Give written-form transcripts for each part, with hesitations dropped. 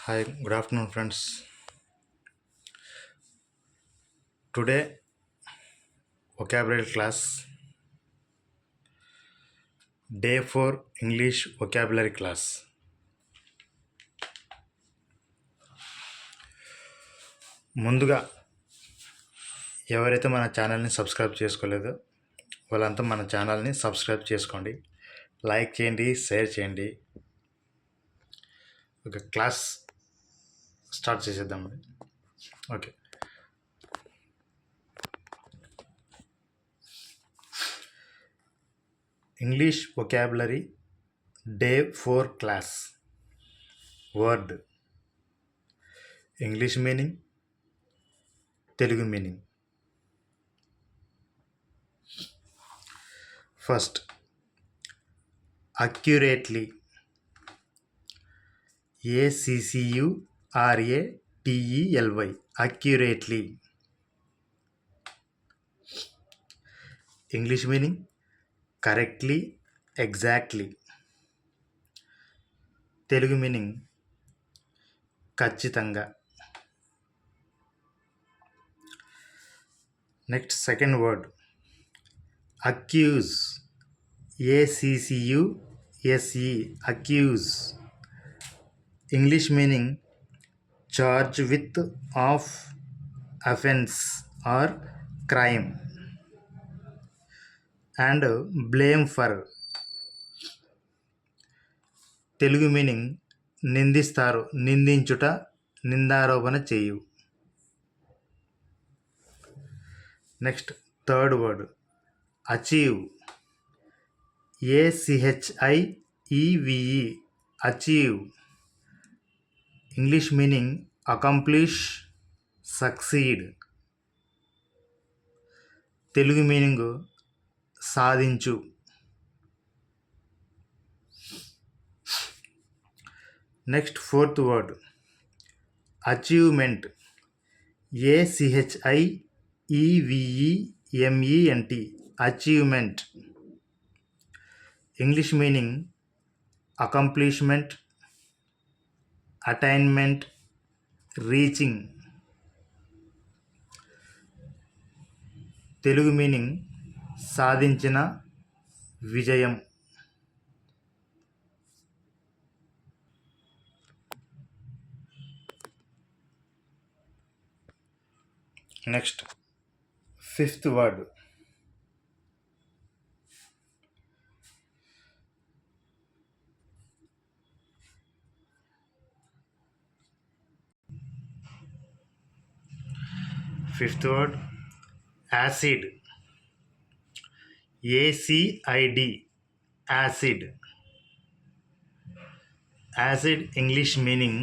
Hi, good afternoon, friends. Today, vocabulary class, day 4 English vocabulary class. ముందుగా ఎవరైతే మన ఛానల్ని సబ్స్క్రైబ్ చేసుకోలేదో వాళ్ళంతా మన ఛానల్ని సబ్స్క్రైబ్ చేసుకోండి, లైక్ చేయండి, షేర్ చేయండి. ఒక క్లాస్ స్టార్ట్ చేసేద్దామండి. Okay. English vocabulary day 4 class. Word, English meaning, Telugu meaning. First, accurately. ACCURATELY, accurately. English meaning correctly, exactly. Telugu meaning ఖచ్చితంగా. Next, second word accuse. ACCUSE, accuse. English meaning charge with of offence or crime and blame for. Telugu meaning నిందిస్తారు, నిందించుట, నిందారోపణ చేయు. Next, third word achieve. ACHIEVE, achieve. English meaning accomplish, succeed. Telugu meaning సాధించు. Next, fourth word achievement. ACHIEVEMENT, achievement. English meaning accomplishment, attainment, reaching. Telugu meaning సాధించిన, విజయం. Next, fifth word acid. ACID, acid. Acid English meaning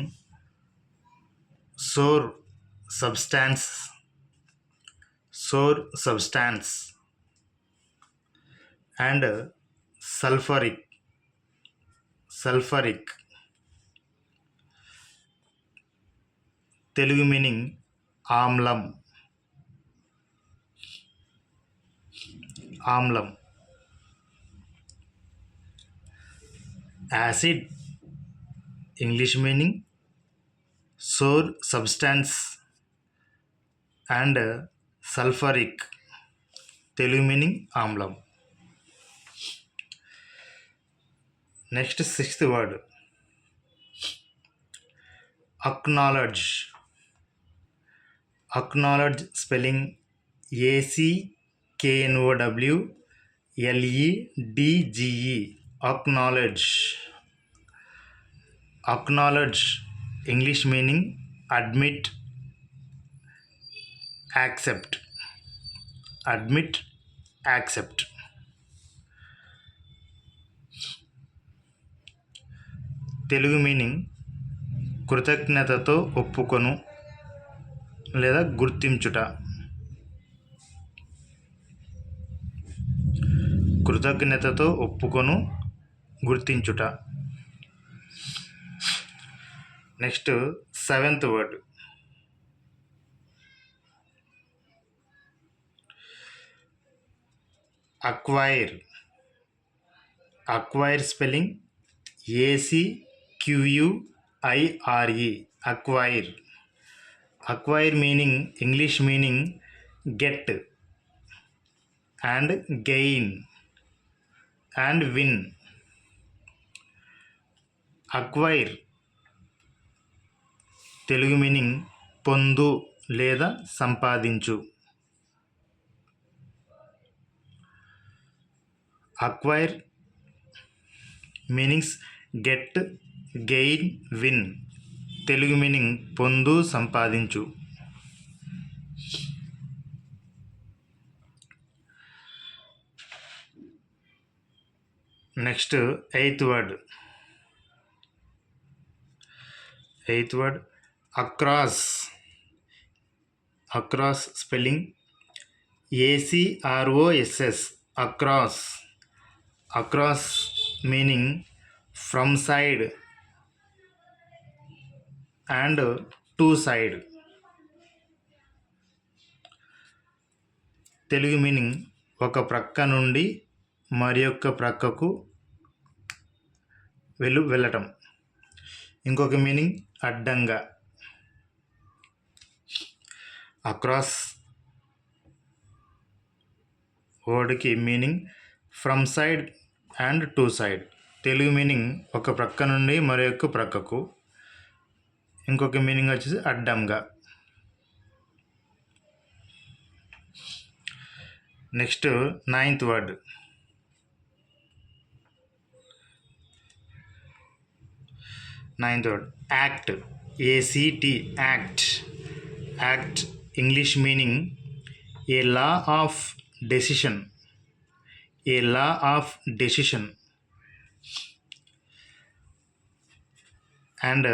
sour substance, and sulphuric. Telugu meaning ఆమ్లం. Acid English meaning sour substance and sulphuric. Telugu meaning ఆమ్లం. Next, sixth word acknowledge. Spelling ACKNOWLEDGE, acknowledge. English meaning admit, accept. Telugu meaning కృతజ్ఞతతో ఒప్పుకొను లేదా గుర్తించుట. Next, seventh word acquire. Spelling ACQUIRE, acquire. Acquire meaning, English meaning get and gain and win. Acquire Telugu meaning పొందు లేదా సంపాదించు. Acquire meanings get, gain, win. Telugu meaning పొందు, సంపాదించు. Next eighth word across. Across spelling ACROSS. Across. Across meaning from side and to side. Telugu meaning ఒక ప్రక్క నుండి మరి యొక్క ప్రక్కకు వెళ్ళటం. ఇంకొక మీనింగ్ అడ్డంగా. అక్రాస్ వర్డ్కి meaning from side and to side. Telugu meaning ఒక ప్రక్క నుండి మరి యొక్క ప్రక్కకు. ఇంకొక మీనింగ్ వచ్చేసి అడ్డంగా. Next ninth word act. ACT act. Act English meaning a law of decision. A law of decision and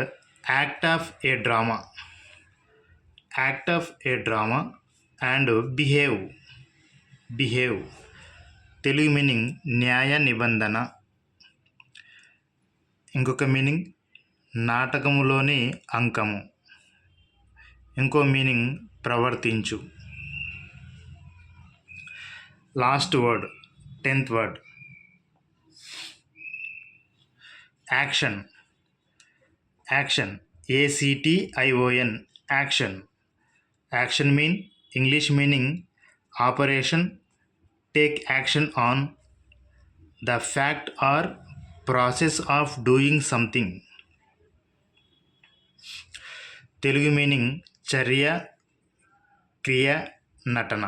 act of a drama. Act of a drama and behave. Telugu meaning న్యాయ నిబంధన. ఇంకొక మీనింగ్ నాటకములోని అంకము. ఇంకో meaning ప్రవర్తించు. Word వర్డ్ 10th word action. Action ACTION action. Action mean English meaning operation, take action on the fact or process of doing something. Telugu meaning చర్య, క్రియ, నటన.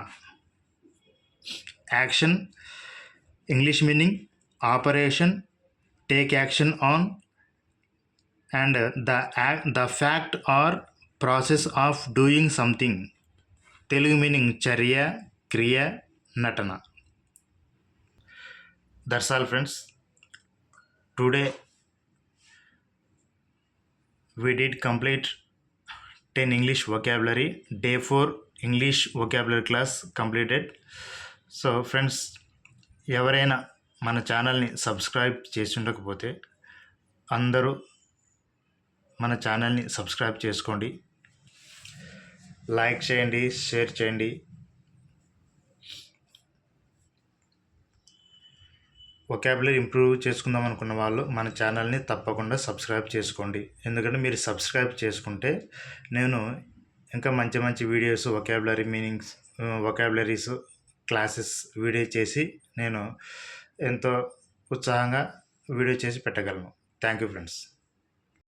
Action English meaning operation, take action on and the fact or process of doing something. Telugu meaning చర్య, క్రియ, నటన. That's all friends. Today we did complete 10 English vocabulary. Day 4 English vocabulary class completed. So friends, ఎవరైనా మన ఛానల్ని subscribe చేసి ఉండకపోతే అందరూ మన ఛానల్ని సబ్స్క్రైబ్ చేసుకోండి, లైక్ చేయండి, షేర్ చేయండి. వొకాబులరీ ఇంప్రూవ్ చేసుకుందాం అనుకున్న వాళ్ళు మన ఛానల్ని తప్పకుండా సబ్స్క్రైబ్ చేసుకోండి. ఎందుకంటే మీరు సబ్స్క్రైబ్ చేసుకుంటే నేను ఇంకా మంచి మంచి videos, vocabulary meanings, vocabularies classes video చేసి నేను ఎంతో ఉత్సాహంగా వీడియో చేసి పెట్టగలను. Thank you friends.